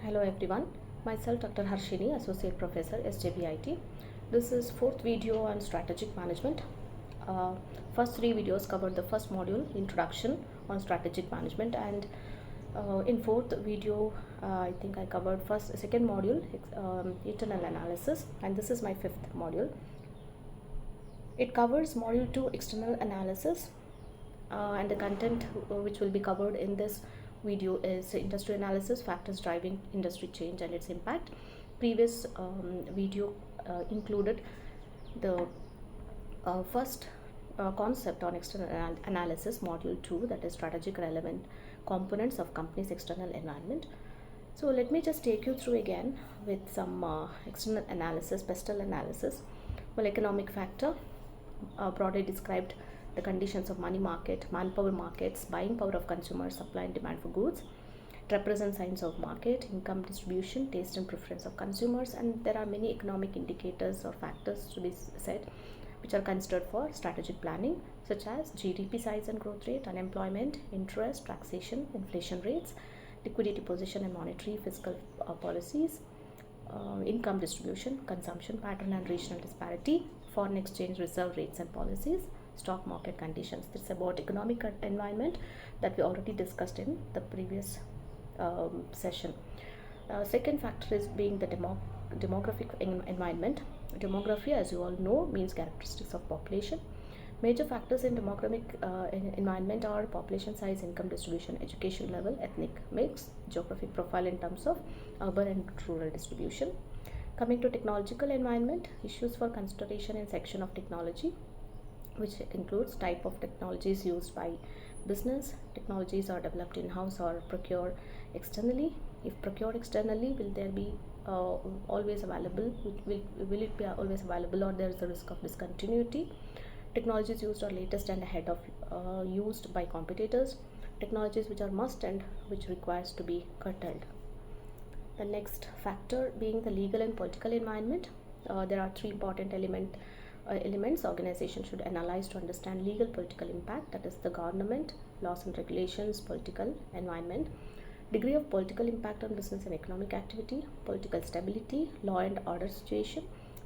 Hello everyone, myself Dr. Harshini, Associate Professor, SJBIT. This is fourth video on strategic management. Uh, First three videos covered the first module, Introduction on Strategic Management, and in fourth video, I think I covered second module, Internal Analysis, and this is my fifth module. It covers module 2, External Analysis, and the content which will be covered in this video is industry analysis, factors driving industry change and its impact. Previous video included the first concept on external analysis, module 2, that is strategic relevant components of company's external environment. So let me just take you through again with some external analysis, pestle analysis. Well, economic factor, broadly described the conditions of money market, manpower markets, buying power of consumers, supply and demand for goods. It represents signs of market, income distribution, taste and preference of consumers, and there are many economic indicators or factors to be said which are considered for strategic planning, such as GDP size and growth rate, unemployment, interest, taxation, inflation rates, liquidity position and monetary fiscal policies, income distribution, consumption pattern and regional disparity, foreign exchange reserve rates and policies, stock market conditions. This is about economic environment that we already discussed in the previous session. Second factor is being the demographic environment. Demography, as you all know, means characteristics of population. Major factors in demographic environment are population size, income distribution, education level, ethnic mix, geographic profile in terms of urban and rural distribution. Coming to technological environment, issues for consideration in section of technology, which includes type of technologies used by business. Technologies are developed in-house or procured externally. If procured externally, will there be always available? Will it be always available, or there is a risk of discontinuity? Technologies used are latest and ahead of used by competitors. Technologies which are must and which requires to be curtailed. The next factor being the legal and political environment. There are three important elements organization should analyze to understand legal political impact, that is the government, laws and regulations, political environment, degree of political impact on business and economic activity, political stability, law and order situation,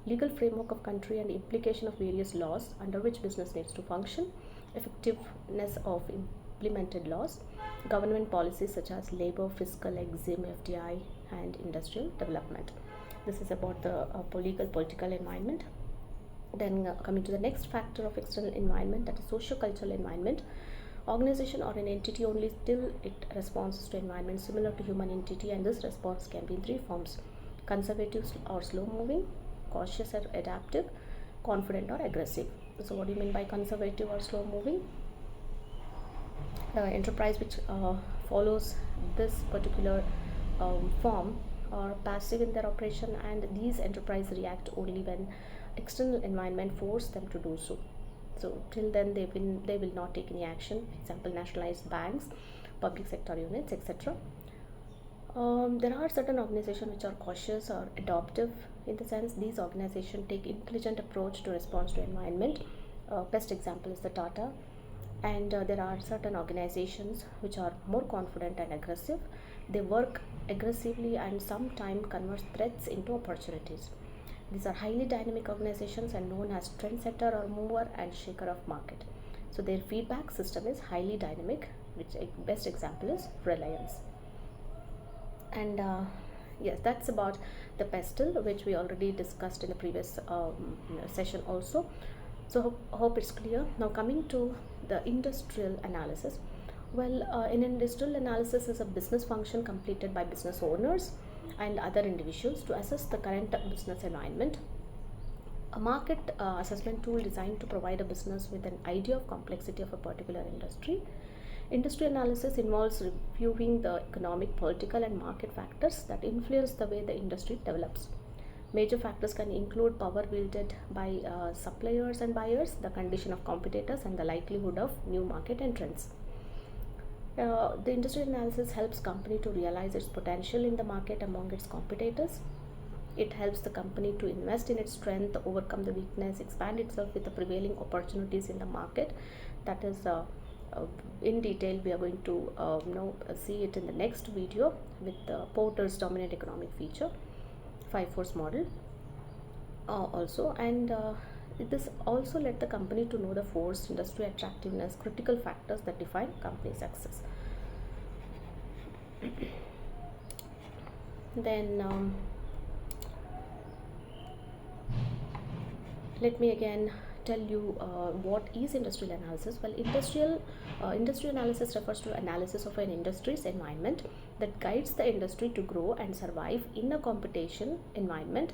legal framework of country and implication of various laws under which business needs to function, effectiveness of implemented laws, government policies such as labor, fiscal, EXIM, FDI and industrial development. This is about the legal political environment. Then coming to the next factor of external environment, that is socio-cultural environment. Organization or an entity only till it responds to environment similar to human entity, and this response can be in three forms: conservative or slow moving, cautious or adaptive, confident or aggressive. So what do you mean by conservative or slow moving? The enterprise which follows this particular form are passive in their operation, and these enterprise react only when external environment force them to do so. So till then they will not take any action. For example, nationalized banks, public sector units, etc. There are certain organizations which are cautious or adaptive, in the sense these organizations take intelligent approach to response to environment. Best example is the Tata. And there are certain organizations which are more confident and aggressive. They work aggressively and sometimes convert threats into opportunities. These are highly dynamic organizations and known as trendsetter or mover and shaker of market. So their feedback system is highly dynamic, which best example is Reliance. And yes, that's about the pestle, which we already discussed in the previous session also. So hope it's clear. Now coming to the industrial analysis. Well, in industrial analysis is a business function completed by business owners and other individuals to assess the current business environment. A market assessment tool designed to provide a business with an idea of complexity of a particular industry. Industry analysis involves reviewing the economic, political and market factors that influence the way the industry develops. Major factors can include power wielded by suppliers and buyers, the condition of competitors and the likelihood of new market entrants. The industry analysis helps company to realize its potential in the market among its competitors. It helps the company to invest in its strength, overcome the weakness, expand itself with the prevailing opportunities in the market. That is in detail. We are going to see it in the next video with Porter's dominant economic feature, 5 force model also. And this also let the company to know the force, industry attractiveness, critical factors that define company success. Then let me again tell you what is industrial analysis. Well, industry analysis refers to analysis of an industry's environment that guides the industry to grow and survive in a competition environment,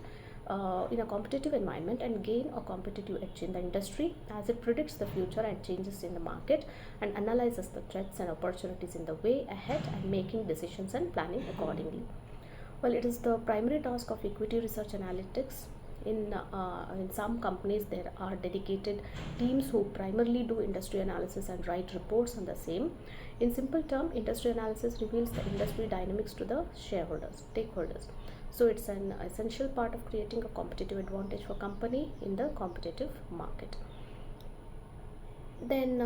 in a competitive environment, and gain a competitive edge in the industry as it predicts the future and changes in the market, and analyzes the threats and opportunities in the way ahead, and making decisions and planning accordingly. Well, it is the primary task of equity research analytics. In some companies, there are dedicated teams who primarily do industry analysis and write reports on the same. In simple term, industry analysis reveals the industry dynamics to the stakeholders. So it's an essential part of creating a competitive advantage for company in the competitive market. Then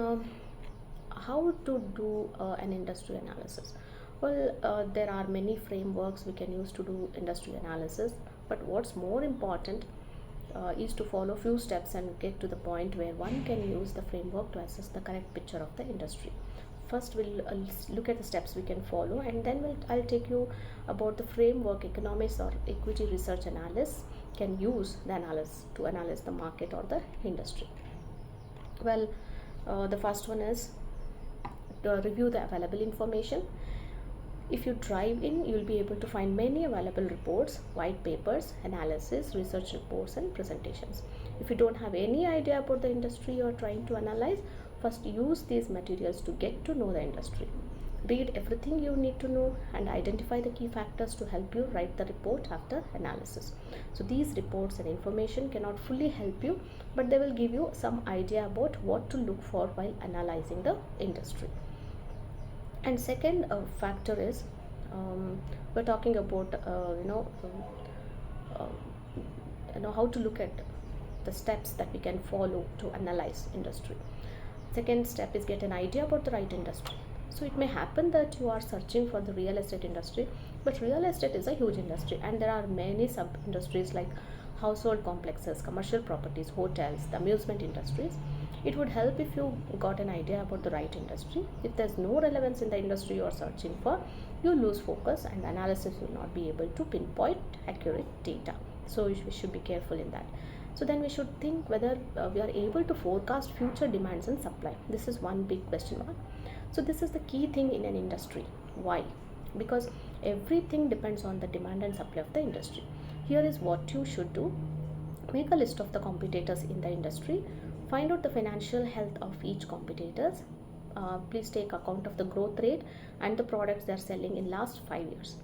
how to do an industry analysis? Well, there are many frameworks we can use to do industry analysis, but what's more important is to follow few steps and get to the point where one can use the framework to assess the correct picture of the industry. First, we'll look at the steps we can follow, and then I'll take you about the framework economics or equity research analysts can use to analyze the market or the industry. Well, the first one is to review the available information. If you drive in, you'll be able to find many available reports, white papers, analysis, research reports, and presentations. If you don't have any idea about the industry you're trying to analyze, first use these materials to get to know the industry. Read everything you need to know and identify the key factors to help you write the report after analysis. So these reports and information cannot fully help you, but they will give you some idea about what to look for while analyzing the industry. And second factor is we're talking about how to look at the steps that we can follow to analyze industry. Second step is get an idea about the right industry. So it may happen that you are searching for the real estate industry, but real estate is a huge industry, and there are many sub industries like household complexes, commercial properties, hotels, the amusement industries. It would help if you got an idea about the right industry. If there's no relevance in the industry you are searching for, you lose focus and analysis will not be able to pinpoint accurate data. So we should be careful in that. So then we should think whether we are able to forecast future demands and supply. This is one big question mark. So this is the key thing in an industry. Why? Because everything depends on the demand and supply of the industry. Here is what you should do. Make a list of the competitors in the industry. Find out the financial health of each competitors. Please take account of the growth rate and the products they are selling in last 5 years.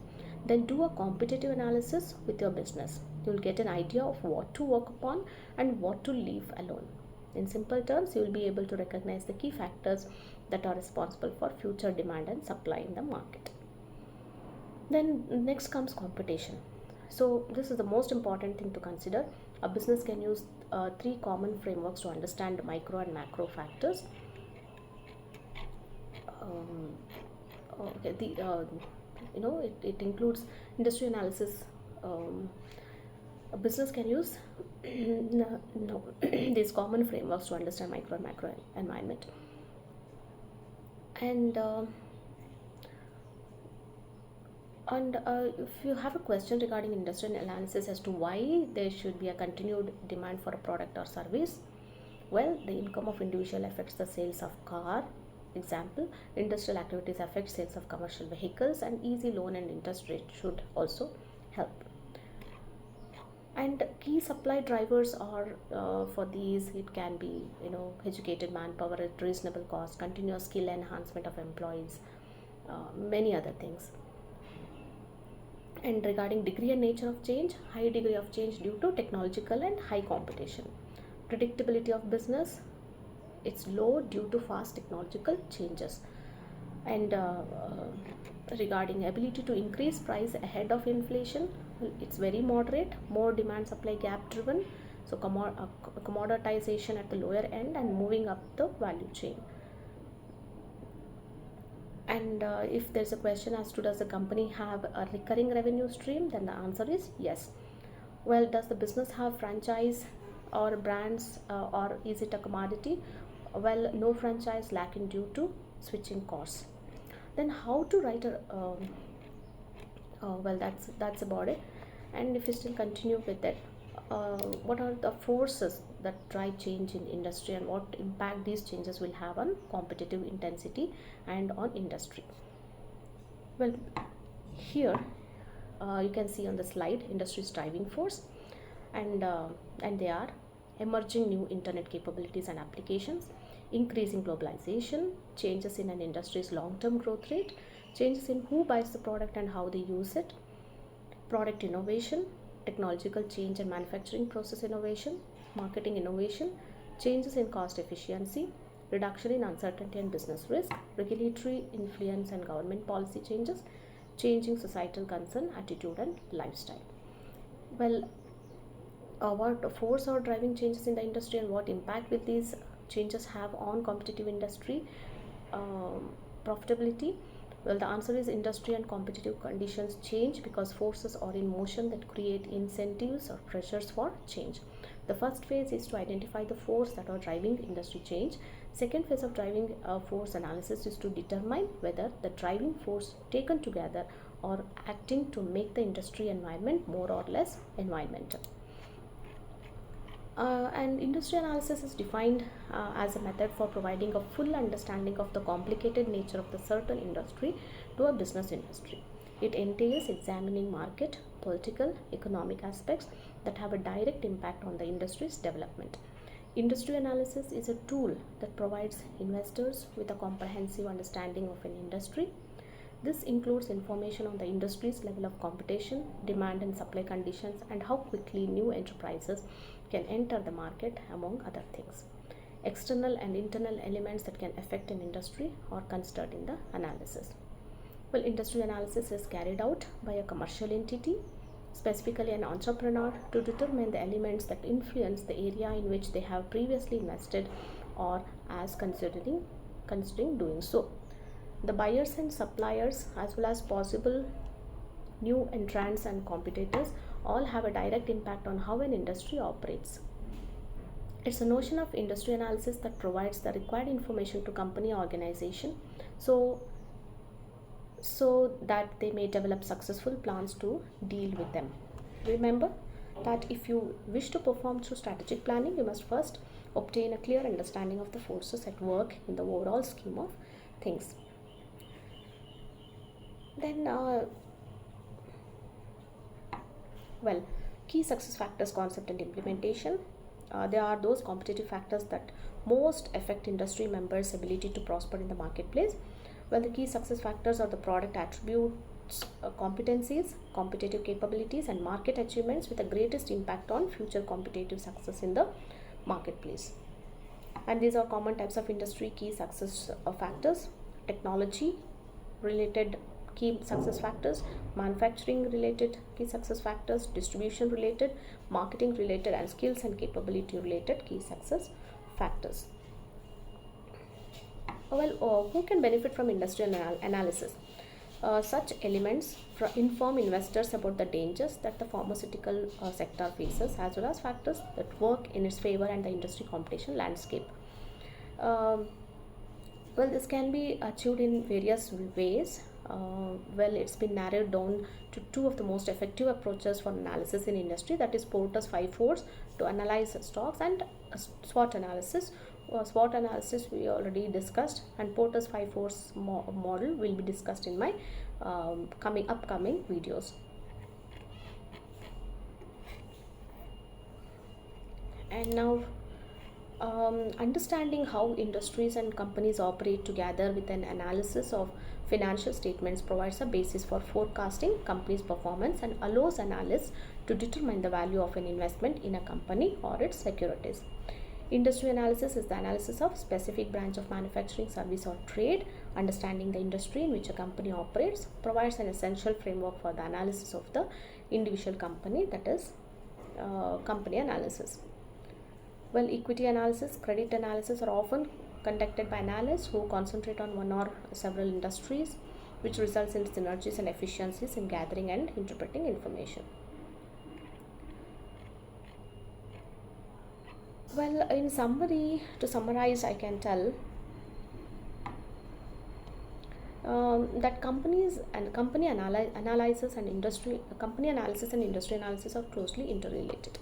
Then do a competitive analysis with your business. You will get an idea of what to work upon and what to leave alone. In simple terms, you will be able to recognize the key factors that are responsible for future demand and supply in the market. Then next comes competition. So this is the most important thing to consider. A business can use 3 common frameworks to understand micro and macro factors. It includes industry analysis. A business can use these common frameworks to understand micro and macro environment. And if you have a question regarding industrial analysis as to why there should be a continued demand for a product or service, well, the income of individual affects the sales of car. Example, industrial activities affect sales of commercial vehicles, and easy loan and interest rate should also help. And key supply drivers are for these, it can be educated manpower at reasonable cost, continuous skill enhancement of employees, many other things. And regarding degree and nature of change, high degree of change due to technological and high competition. Predictability of business, it's low due to fast technological changes. And regarding ability to increase price ahead of inflation, it's very moderate, more demand supply gap driven, so commoditization at the lower end and moving up the value chain. And if there's a question as to does the company have a recurring revenue stream, then the answer is yes. Well, does the business have franchise or brands, or is it a commodity? Well, no franchise lacking due to switching costs. Then how to write a well, that's about it. And if you still continue with that, what are the forces that drive change in industry, and what impact these changes will have on competitive intensity and on industry? Well, here you can see on the slide industry's driving force, and they are emerging new internet capabilities and applications, increasing globalization, changes in an industry's long-term growth rate, changes in who buys the product and how they use it, product innovation, technological change and manufacturing process innovation, marketing innovation, changes in cost efficiency, reduction in uncertainty and business risk, regulatory influence and government policy changes, changing societal concern, attitude and lifestyle. Well, what force or driving changes in the industry, and what impact will these changes have on competitive industry profitability? Well, the answer is industry and competitive conditions change because forces are in motion that create incentives or pressures for change. The first phase is to identify the force that are driving industry change. Second phase of driving force analysis is to determine whether the driving force taken together are acting to make the industry environment more or less environmental. And industry analysis is defined as a method for providing a full understanding of the complicated nature of the certain industry to a business industry. It entails examining market, political, economic aspects that have a direct impact on the industry's development. Industry analysis is a tool that provides investors with a comprehensive understanding of an industry. This includes information on the industry's level of competition, demand and supply conditions, and how quickly new enterprises can enter the market, among other things. External and internal elements that can affect an industry are considered in the analysis. Well, industry analysis is carried out by a commercial entity, specifically an entrepreneur, to determine the elements that influence the area in which they have previously invested, or as considering doing so. The buyers and suppliers, as well as possible new entrants and competitors, all have a direct impact on how an industry operates. It's a notion of industry analysis that provides the required information to company organization so that they may develop successful plans to deal with them. Remember that if you wish to perform through strategic planning, you must first obtain a clear understanding of the forces at work in the overall scheme of things. Then well, key success factors concept and implementation. There are those competitive factors that most affect industry members' ability to prosper in the marketplace. Well, the key success factors are the product attributes, competencies, competitive capabilities, and market achievements with the greatest impact on future competitive success in the marketplace. And these are common types of industry key success factors: technology related key success factors, manufacturing related key success factors, distribution related, marketing related, and skills and capability related key success factors. Well, who can benefit from industrial analysis? Such elements inform investors about the dangers that the pharmaceutical sector faces, as well as factors that work in its favor and the industry competition landscape. Well, this can be achieved in various ways. Well, it's been narrowed down to two of the most effective approaches for analysis in industry, that is Porter's 5 force to analyze stocks, and SWOT analysis. SWOT analysis we already discussed, and Porter's 5 force model will be discussed in my upcoming videos. And now understanding how industries and companies operate together with an analysis of financial statements provides a basis for forecasting company's performance and allows analysts to determine the value of an investment in a company or its securities. Industry analysis is the analysis of specific branch of manufacturing, service, or trade. Understanding the industry in which a company operates provides an essential framework for the analysis of the individual company, that is company analysis. Well, equity analysis, credit analysis are often conducted by analysts who concentrate on one or several industries, which results in synergies and efficiencies in gathering and interpreting information. Well, in summary, to summarize, I can tell that company analysis and industry analysis are closely interrelated.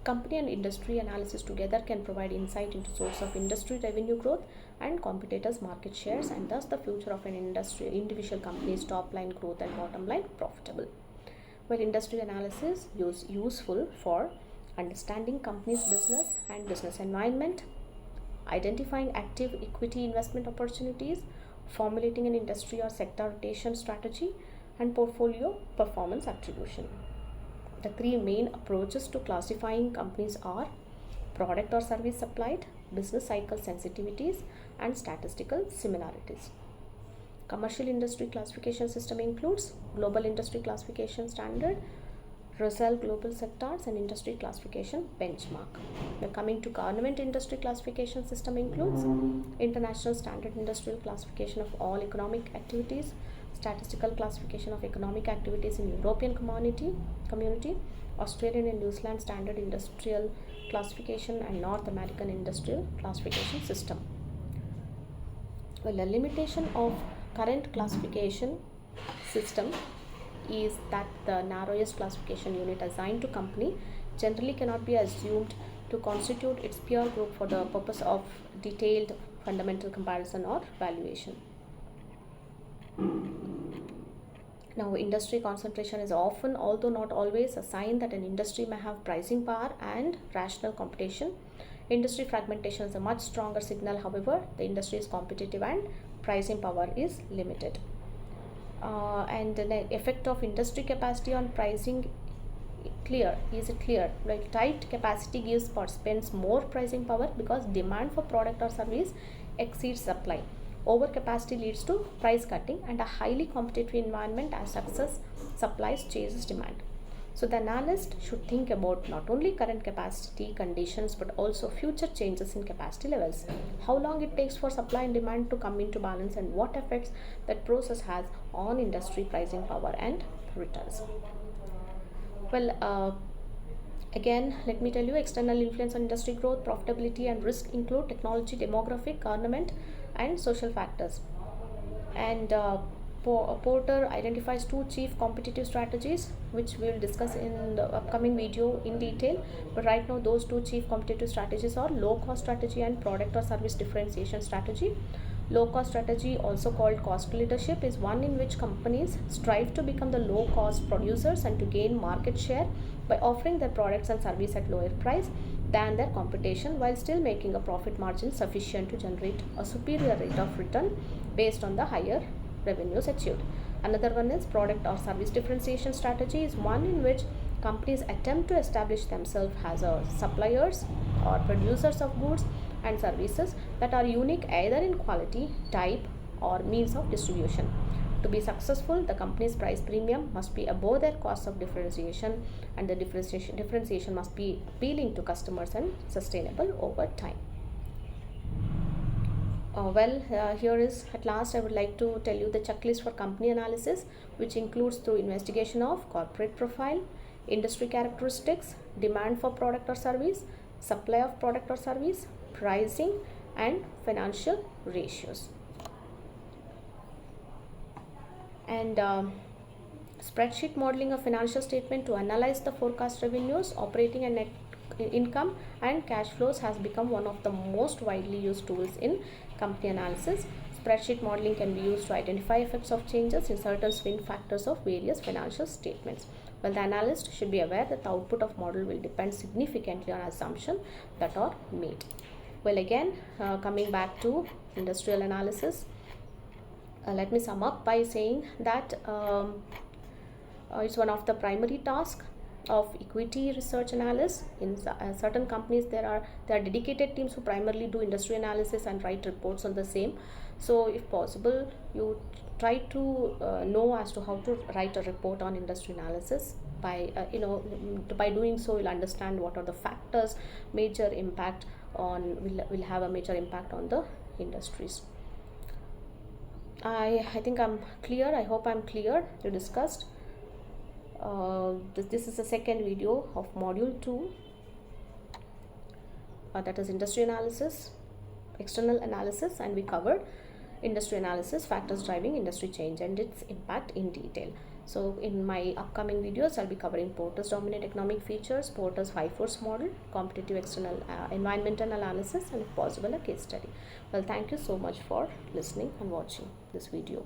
Company and industry analysis together can provide insight into source of industry revenue growth and competitors' market shares, and thus the future of an individual company's top line growth and bottom line profitable. While industry analysis is useful for understanding company's business and business environment, identifying active equity investment opportunities, formulating an industry or sector rotation strategy, and portfolio performance attribution. The three main approaches to classifying companies are product or service supplied, business cycle sensitivities, and statistical similarities. Commercial industry classification system includes Global Industry Classification Standard, Russell Global Sectors, and Industry Classification Benchmark. Now coming to government industry classification system includes International Standard Industrial Classification of all economic activities, Statistical Classification of Economic Activities in European Community, Australian and New Zealand Standard Industrial Classification, and North American Industrial Classification System. Well, a limitation of current classification system is that the narrowest classification unit assigned to company generally cannot be assumed to constitute its peer group for the purpose of detailed fundamental comparison or valuation. Now, industry concentration is often, although not always, a sign that an industry may have pricing power and rational competition. Industry fragmentation is a much stronger signal, however, the industry is competitive and pricing power is limited. And the effect of industry capacity on pricing is clear. Like tight capacity gives participants more pricing power because demand for product or service exceeds supply. Overcapacity leads to price cutting and a highly competitive environment as supplies chases demand. So the analyst should think about not only current capacity conditions but also future changes in capacity levels, how long it takes for supply and demand to come into balance, and what effects that process has on industry pricing power and returns. Well, again, let me tell you, external influence on industry growth, profitability, and risk include technology, demographic, government, and social factors. And Porter identifies two chief competitive strategies, which we will discuss in the upcoming video in detail. But right now, those two chief competitive strategies are low-cost strategy and product or service differentiation strategy. Low-cost strategy, also called cost leadership, is one in which companies strive to become the low-cost producers and to gain market share by offering their products and service at lower price than their competition, while still making a profit margin sufficient to generate a superior rate of return based on the higher revenues achieved. Another one is product or service differentiation strategy, is one in which companies attempt to establish themselves as suppliers or producers of goods and services that are unique either in quality, type, or means of distribution. To be successful, the company's price premium must be above their cost of differentiation, and the differentiation must be appealing to customers and sustainable over time. Here is, at last, I would like to tell you the checklist for company analysis, which includes through investigation of corporate profile, industry characteristics, demand for product or service, supply of product or service, pricing, and financial ratios. And spreadsheet modeling of financial statement to analyze the forecast revenues, operating and net income, and cash flows has become one of the most widely used tools in company analysis. Spreadsheet modeling can be used to identify effects of changes in certain swing factors of various financial statements. Well, the analyst should be aware that the output of model will depend significantly on assumptions that are made. Well, again, coming back to industrial analysis, let me sum up by saying that it's one of the primary tasks of equity research analysts. In certain companies, there are dedicated teams who primarily do industry analysis and write reports on the same. So if possible, you try to know as to how to write a report on industry analysis. By doing so, you'll understand what are the factors will have a major impact on the industries. I think I'm clear. I hope I'm clear to discuss. This is the second video of module 2, that is industry analysis, external analysis, and we covered industry analysis, factors driving industry change and its impact in detail. So in my upcoming videos, I'll be covering Porter's dominant economic features, Porter's 5-force model, competitive external environmental analysis, and if possible a case study. Well, thank you so much for listening and watching this video.